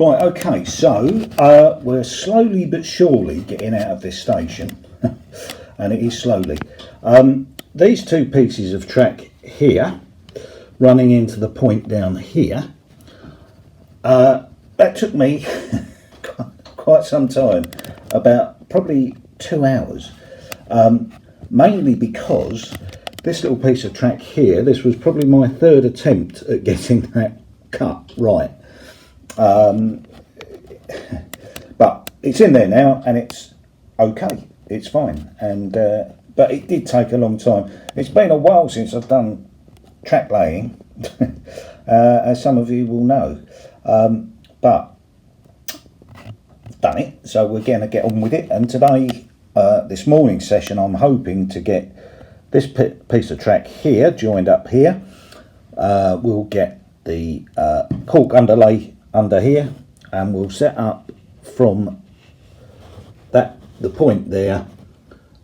Right, okay, so we're slowly but surely getting out of this station, and it is slowly. These two pieces of track here, running into the point down here, that took me quite some time, about probably 2 hours, mainly because this little piece of track here, this was probably my third attempt at getting that cut right. But it's in there now and it's okay, it's fine, and but it did take a long time. It's been a while since I've done track laying, as some of you will know, but I've done it, so we're going to get on with it. And today, this morning's session, I'm hoping to get this piece of track here joined up here. We'll get the cork underlay under here, and we'll set up from the point there.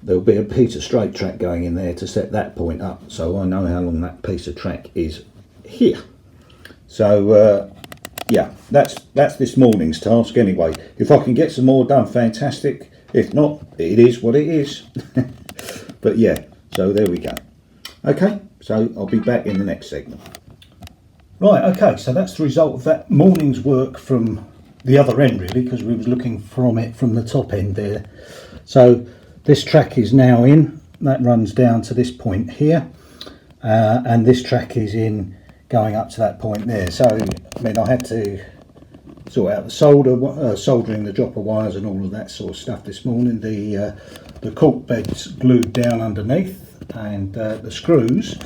There'll be a piece of straight track going in there to set that point up, so I know how long that piece of track is here. So yeah, that's this morning's task anyway. If I can get some more done, fantastic. If not, it is what it is. But yeah, so there we go. Okay, so I'll be back in the next segment. Right, okay, so that's the result of that morning's work from the other end, really, because we was looking from it from the top end there. So this track is now in, that runs down to this point here, and this track is in going up to that point there. So I mean, I had to sort out the soldering the dropper wires and all of that sort of stuff this morning. The cork bed's glued down underneath, and the screws,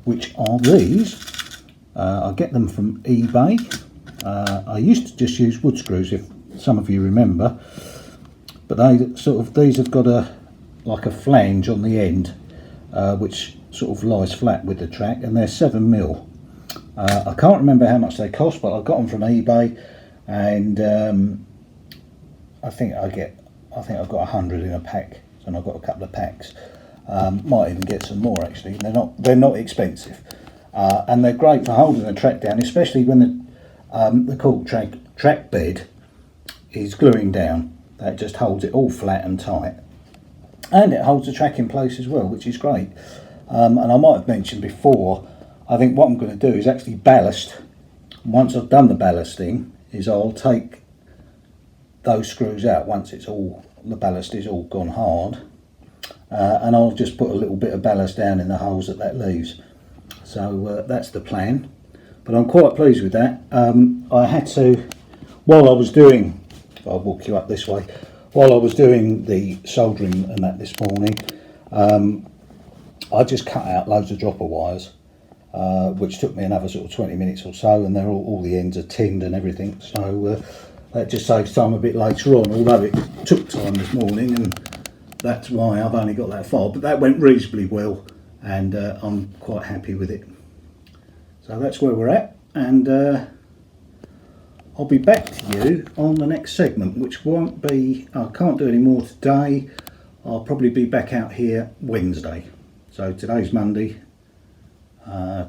which are these, I get them from eBay. I used to just use wood screws, if some of you remember, but these have got like a flange on the end, which sort of lies flat with the track, and they're 7mm. I can't remember how much they cost, but I got them from eBay, and I think I've got 100 in a pack, and I've got a couple of packs. Might even get some more actually. They're not expensive, and they're great for holding the track down, especially when the cork track bed is gluing down. That just holds it all flat and tight, and it holds the track in place as well, which is great. And I might have mentioned before, I think what I'm going to do is actually ballast. Once I've done the ballasting, is I'll take those screws out once the ballast is all gone hard, and I'll just put a little bit of ballast down in the holes that leaves. So that's the plan, but I'm quite pleased with that. I had to, while I was doing, I'll walk you up this way, while I was doing the soldering and that this morning, I just cut out loads of dropper wires, which took me another sort of 20 minutes or so, and they're all the ends are tinned and everything, so that just saves time a bit later on, although it took time this morning, and that's why I've only got that far. But that went reasonably well, and I'm quite happy with it. So that's where we're at, and I'll be back to you on the next segment, which won't be, I can't do any more today. I'll probably be back out here Wednesday. So today's Monday.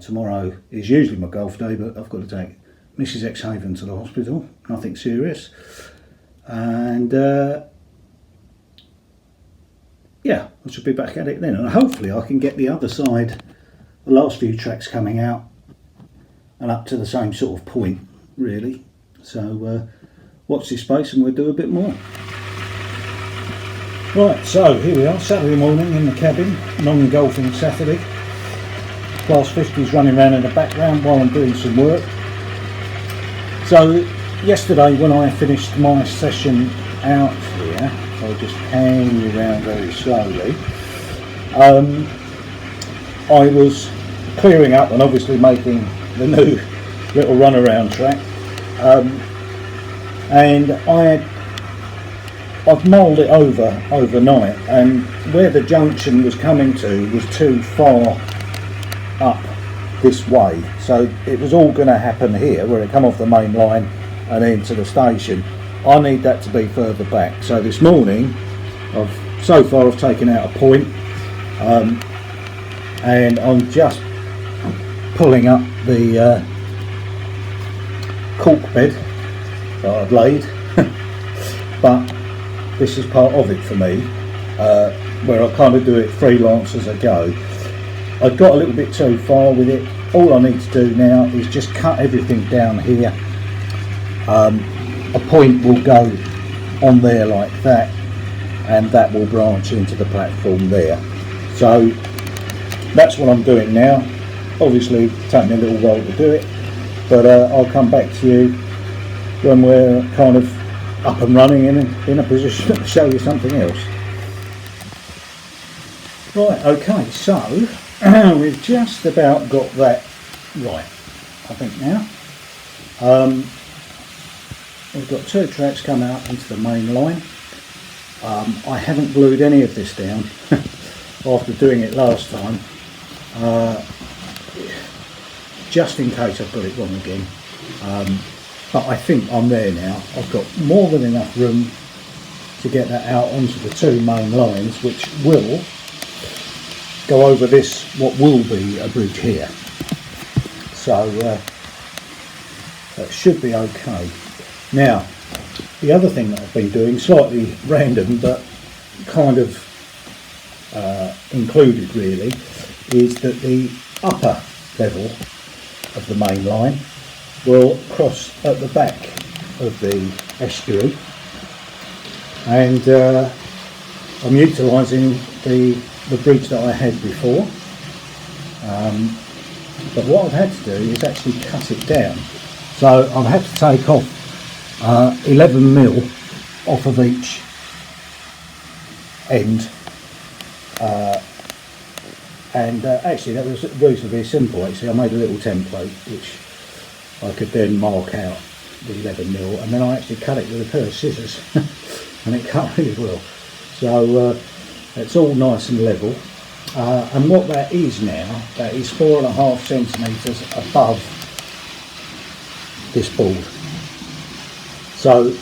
Tomorrow is usually my golf day, but I've got to take Mrs. Exehaven to the hospital, nothing serious. And yeah, I should be back at it then. And hopefully I can get the other side, the last few tracks coming out, and up to the same sort of point, really. So watch this space and we'll do a bit more. Right, so here we are, Saturday morning in the cabin, non-golfing Saturday. Class 50's running around in the background while I'm doing some work. So yesterday when I finished my session out here, I'll just hang you around very slowly, I was clearing up and obviously making the new little runaround track, and I've mulled it over overnight, and where the junction was coming to was too far up this way, so it was all going to happen here where it come off the main line and into the station. I need that to be further back. So this morning so far I've taken out a point, and I'm just pulling up the cork bed that I've laid. But this is part of it for me, where I kind of do it freelance as I go. I got a little bit too far with it. All I need to do now is just cut everything down here. A point will go on there like that, and that will branch into the platform there. So that's what I'm doing now. Obviously it's taking me a little while to do it, but I'll come back to you when we're kind of up and running in a position to show you something else. Right, okay, so we've just about got that right, I think now. We've got 2 tracks coming out into the main line. I haven't glued any of this down after doing it last time, just in case I've got it wrong again. But I think I'm there now. I've got more than enough room to get that out onto the 2 main lines, which will go over this, what will be a bridge here. So that should be okay. Now, the other thing that I've been doing, slightly random but kind of included really, is that the upper level of the main line will cross at the back of the estuary, and I'm utilising the bridge that I had before, but what I've had to do is actually cut it down. So I've had to take off 11mm off of each end, and actually that was reasonably simple. Actually, I made a little template which I could then mark out the 11mm, and then I actually cut it with a pair of scissors and it cut really well. So it's all nice and level, and what that is now, that is 4.5 centimetres above this board. So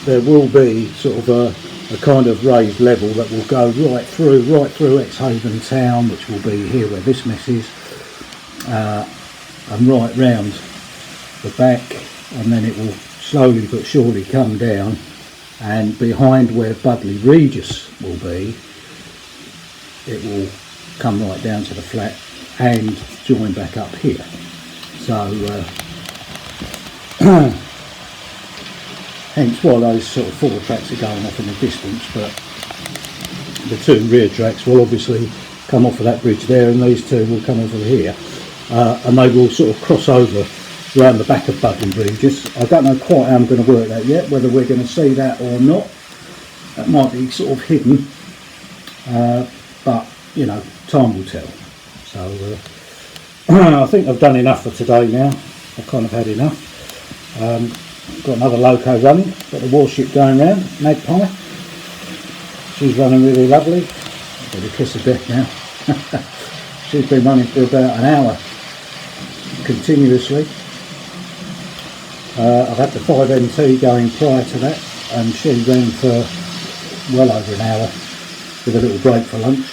there will be sort of a kind of raised level that will go right through Exehaven town, which will be here where this mess is, and right round the back, and then it will slowly but surely come down, and behind where Budley Regis will be, it will come right down to the flat and join back up here. So hence why those sort of 4 tracks are going off in the distance, but the 2 rear tracks will obviously come off of that bridge there, and these 2 will come off of here, and they will sort of cross over around the back of Budley Regis. I don't know quite how I'm going to work that yet, whether we're going to see that or not. That might be sort of hidden, but you know, time will tell. So I think I've done enough for today now. I've kind of had enough. Got another loco running, got the warship going round, Magpie. She's running really lovely. I've got a kiss of death now. She's been running for about an hour continuously. I've had the 5MT going prior to that, and she ran for well over an hour with a little break for lunch.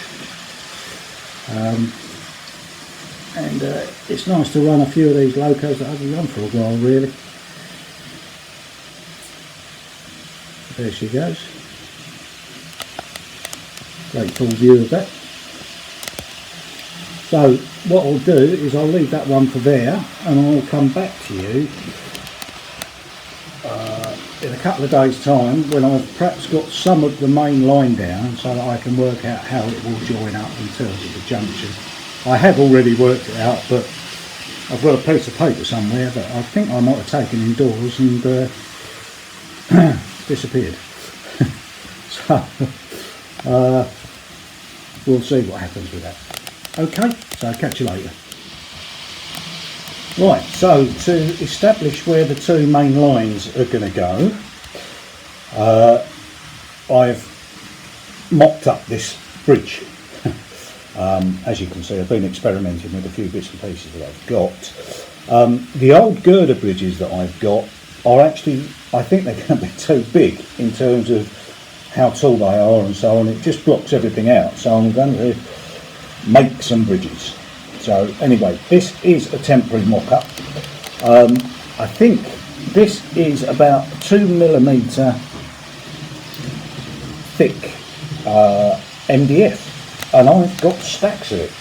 And it's nice to run a few of these locos that I haven't run for a while really. There she goes. Great full view of that. So what I'll do is I'll leave that one for there, and I'll come back to you in a couple of days time when I've perhaps got some of the main line down, so that I can work out how it will join up in terms of the junction. I have already worked it out, but I've got a piece of paper somewhere that I think I might have taken indoors and disappeared. So we'll see what happens with that. Okay, so I'll catch you later. Right, so to establish where the 2 main lines are going to go, I've mocked up this bridge. As you can see, I've been experimenting with a few bits and pieces that I've got. The old girder bridges that I've got are actually, I think they're going to be too big in terms of how tall they are and so on. It just blocks everything out, so I'm going to make some bridges. So anyway, this is a temporary mock-up. I think This is about 2mm thick MDF, and I've got stacks of it.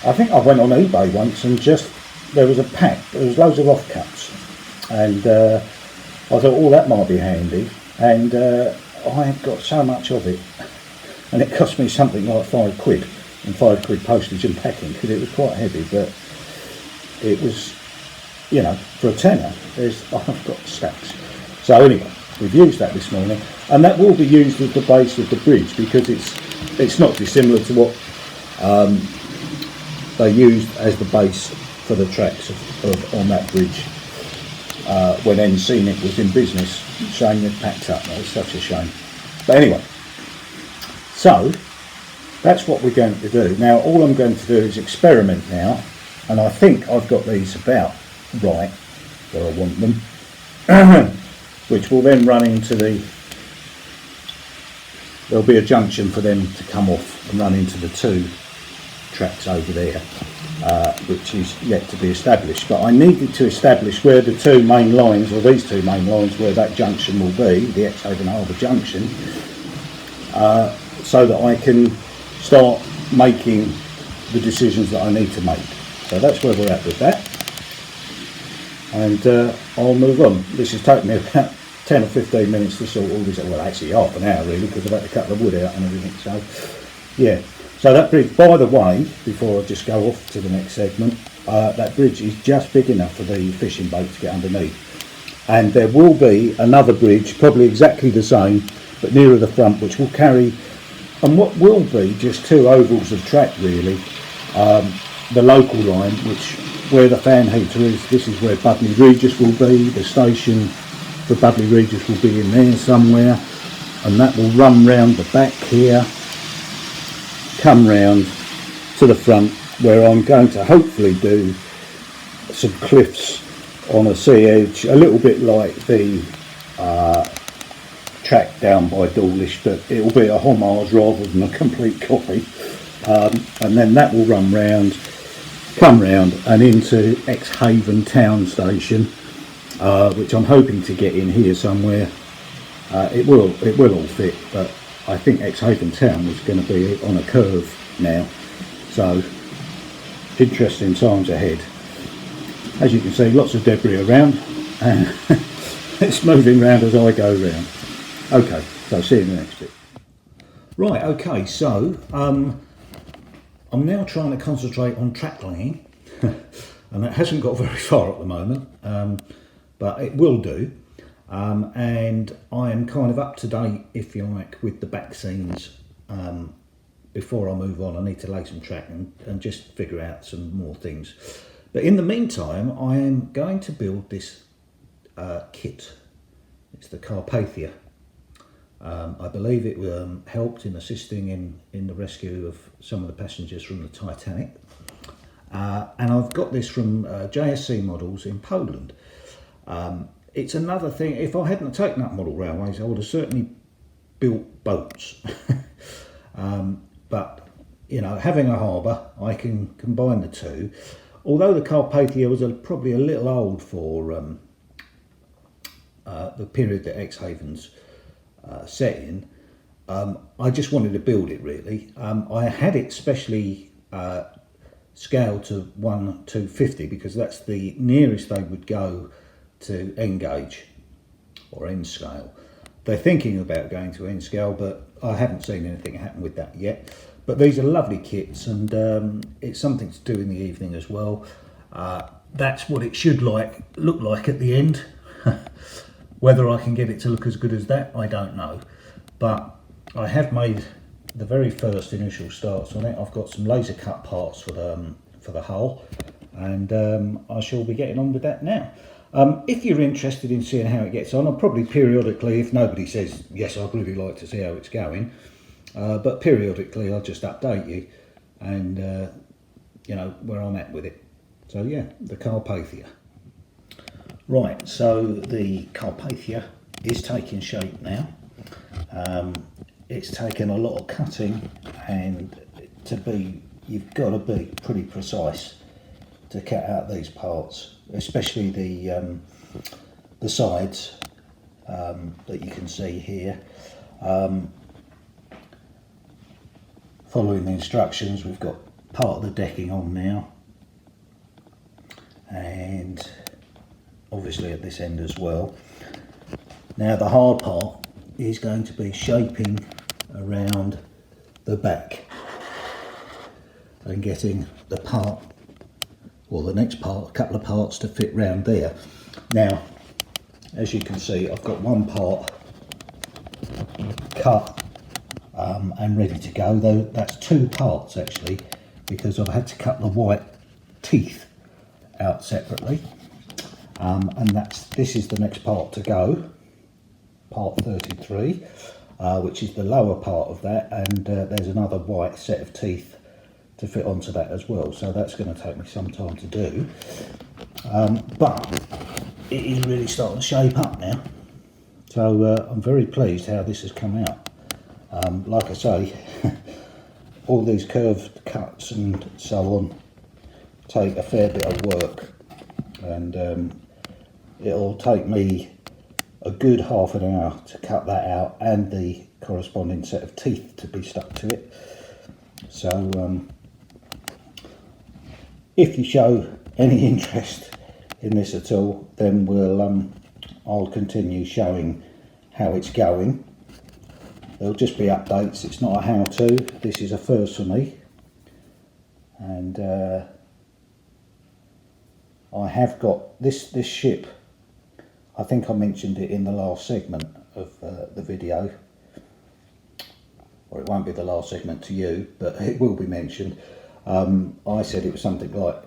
I think I went on eBay once and there was a pack, there was loads of offcuts, and I thought, oh, that might be handy, and I've got so much of it, and it cost me something like £5, and £5 postage and packing, because it was quite heavy, but it was, you know, for a tenner, I've got stacks. So anyway, we've used that this morning, and that will be used as the base of the bridge, because it's not dissimilar to what they used as the base for the tracks on that bridge when NCNIC was in business. Shame they've packed up. That was such a shame. But anyway, so that's what we're going to do. Now all I'm going to do is experiment now, and I think I've got these about right where I want them, which will then run into there'll be a junction for them to come off and run into the two tracks over there, which is yet to be established. But I needed to establish where the two main lines, or these two main lines, where that junction will be, the Exehaven Harbour junction, so that I can start making the decisions that I need to make. So that's where we're at with that, and I'll move on. This has taken me about 10 or 15 minutes to sort all this out. Well, actually half an hour really, because I've had to cut the wood out and everything. So yeah, so that bridge, by the way, before I just go off to the next segment, that bridge is just big enough for the fishing boat to get underneath, and there will be another bridge, probably exactly the same but nearer the front, which will carry, and what will be just two ovals of track really. The local line, where the fan heater is, this is where Budley Regis will be. The station for Budley Regis will be in there somewhere, and that will run round the back here, come round to the front, where I'm going to hopefully do some cliffs on a sea edge, a little bit like the track down by Dawlish, but it will be a homage rather than a complete copy. And then that will run round, come round and into Exehaven town station, which I'm hoping to get in here somewhere. It will all fit, but I think Exehaven town is going to be on a curve now, so interesting times ahead. As you can see, lots of debris around, and it's moving round as I go round. Okay, so see you in the next bit. Right, okay, so I'm now trying to concentrate on track laying, and that hasn't got very far at the moment, but it will do. And I am kind of up to date, if you like, with the back scenes. Before I move on, I need to lay some track and just figure out some more things. But in the meantime, I am going to build this kit. It's the Carpathia. I believe it helped in assisting in the rescue of some of the passengers from the Titanic. And I've got this from JSC Models in Poland. It's another thing, if I hadn't taken up model railways, I would have certainly built boats. But, you know, having a harbour, I can combine the two. Although the Carpathia was probably a little old for the period that Exehaven's set in, I just wanted to build it really. I had it specially scaled to 1:250 because that's the nearest they would go to N gauge or N scale. They're thinking about going to N scale, but I haven't seen anything happen with that yet. But these are lovely kits, and it's something to do in the evening as well. That's what it should look like at the end. Whether I can get it to look as good as that, I don't know. But I have made the very first initial starts on it. I've got some laser cut parts for the hull, and I shall be getting on with that now. If you're interested in seeing how it gets on, I'll probably periodically, if nobody says yes, I'd really like to see how it's going, but periodically I'll just update you and you know where I'm at with it. So yeah, the Carpathia. Right, so the Carpathia is taking shape now. It's taken a lot of cutting, and you've got to be pretty precise to cut out these parts, especially the sides that you can see here. Following the instructions, we've got part of the decking on now, and obviously at this end as well. Now the hard part is going to be shaping around the back and getting the part, or the next part, a couple of parts to fit round there. Now, as you can see, I've got one part cut and ready to go, though that's two parts actually, because I've had to cut the white teeth out separately, and this is the next part to go, part 33, which is the lower part of that, and there's another white set of teeth to fit onto that as well, so that's going to take me some time to do, but it is really starting to shape up now, so I'm very pleased how this has come out. Like I say, all these curved cuts and so on take a fair bit of work, and it'll take me a good half an hour to cut that out and the corresponding set of teeth to be stuck to it. So if you show any interest in this at all, then I'll continue showing how it's going. There'll just be updates. It's not a how-to. This is a first for me, and I have got this ship. I think I mentioned it in the last segment of the video, or it won't be the last segment to you, but it will be mentioned. I said it was something like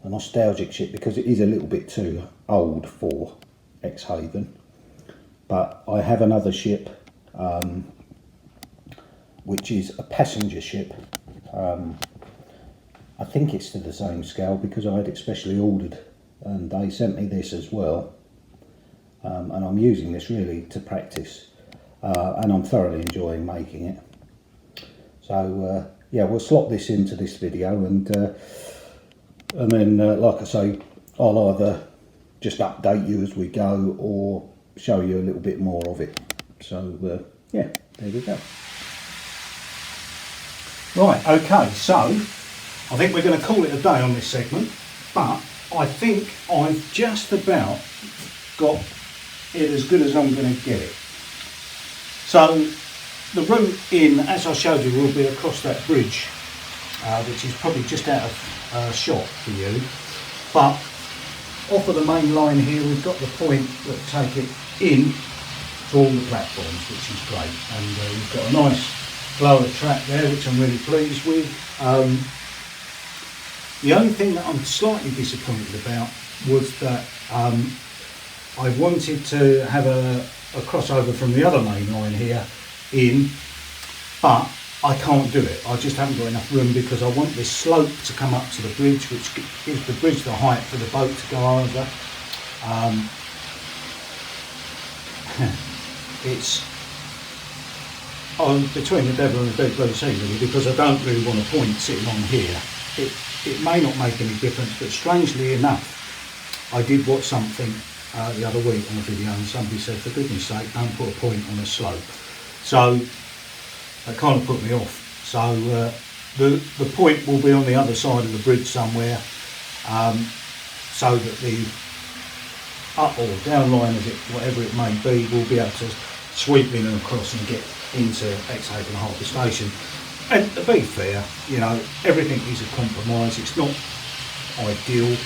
a nostalgic ship because it is a little bit too old for Exehaven, but I have another ship which is a passenger ship. I think it's to the same scale because I had it specially ordered, and they sent me this as well, and I'm using this really to practice, and I'm thoroughly enjoying making it. So yeah, we'll slot this into this video, and then like I say, I'll either just update you as we go or show you a little bit more of it. So yeah, there we go. Right, okay, so I think we're going to call it a day on this segment, but I think I've just about got it as good as I'm going to get it. So the route in, as I showed you, will be across that bridge, which is probably just out of shot for you, but off of the main line here we've got the point that take it in to all the platforms, which is great, and we've got a nice flow of track there, which I'm really pleased with. The only thing that I'm slightly disappointed about was that I wanted to have a crossover from the other main line here in, but I can't do it. I just haven't got enough room because I want this slope to come up to the bridge, which gives the bridge the height for the boat to go over. It's between the devil and the dead blue sea really, because I don't really want a point sitting on here. It may not make any difference, but strangely enough, I did watch something the other week on a video, and somebody said, for goodness sake, don't put a point on a slope. So that kind of put me off. So the point will be on the other side of the bridge somewhere, so that the up or down line, whatever it may be, will be able to sweep in and across and get into Exehaven Harbour station. And to be fair, you know, everything is a compromise. It's not ideal,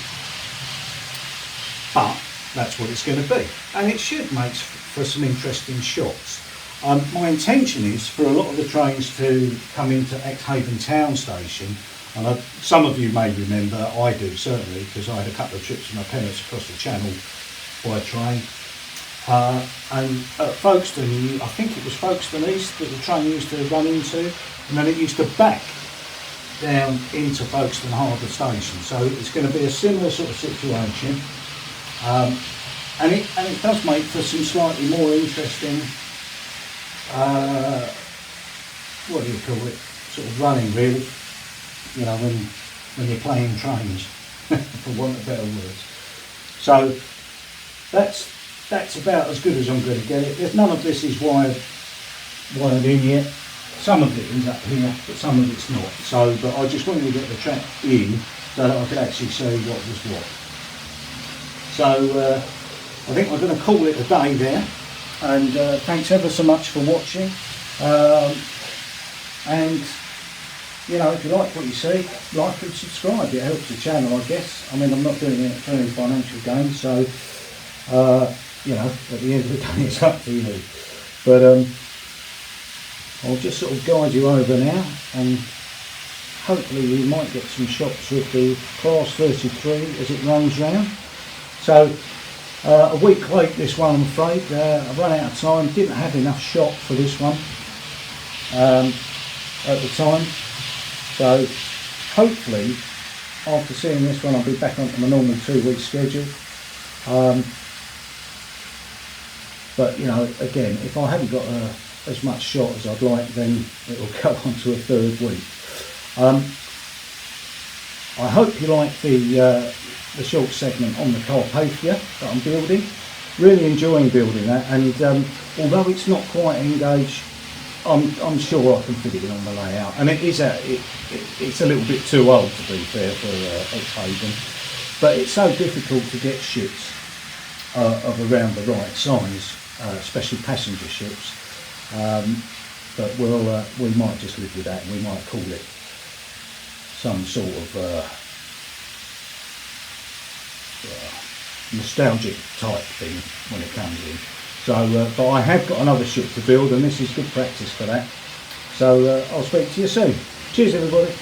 but that's what it's going to be, and it should make for some interesting shots. My intention is for a lot of the trains to come into Exehaven town station, and some of you may remember, I do certainly, because I had a couple of trips with my parents across the channel by train. And at Folkestone, I think it was Folkestone East that the train used to run into, and then it used to back down into Folkestone Harbour station. So it's going to be a similar sort of situation, and it does make for some slightly more interesting, what do you call it, sort of running really, you know, when you're playing trains. for want of better words. So that's about as good as I'm going to get it. There's none of this is wired in yet. Some of it is up here, but some of it's not. So, but I just wanted to get the track in so that I could actually see what was what. So I think I'm going to call it a day there. And thanks ever so much for watching. And you know, if you like what you see, like and subscribe. It helps the channel, I guess. I mean, I'm not doing it for any financial gain, so you know, at the end of the day, it's up to you. But I'll just sort of guide you over now, and hopefully we might get some shots with the Class 33 as it runs round. So a week late this one, I'm afraid. I ran out of time, didn't have enough shot for this one at the time. So hopefully after seeing this one I'll be back onto my normal 2-week schedule. But you know, again, if I haven't got as much shot as I'd like, then it will go on to a 3rd week. I hope you like the short segment on the Carpathia that I'm building. Really enjoying building that, and although it's not quite engaged, I'm sure I can fit it in on the layout. And it is it's a little bit too old, to be fair, for Exehaven, but it's so difficult to get ships of around the right size, especially passenger ships. But we might just live with that. We might call it some sort of nostalgic type thing when it comes in. So, but I have got another ship to build, and this is good practice for that. So I'll speak to you soon. Cheers, everybody.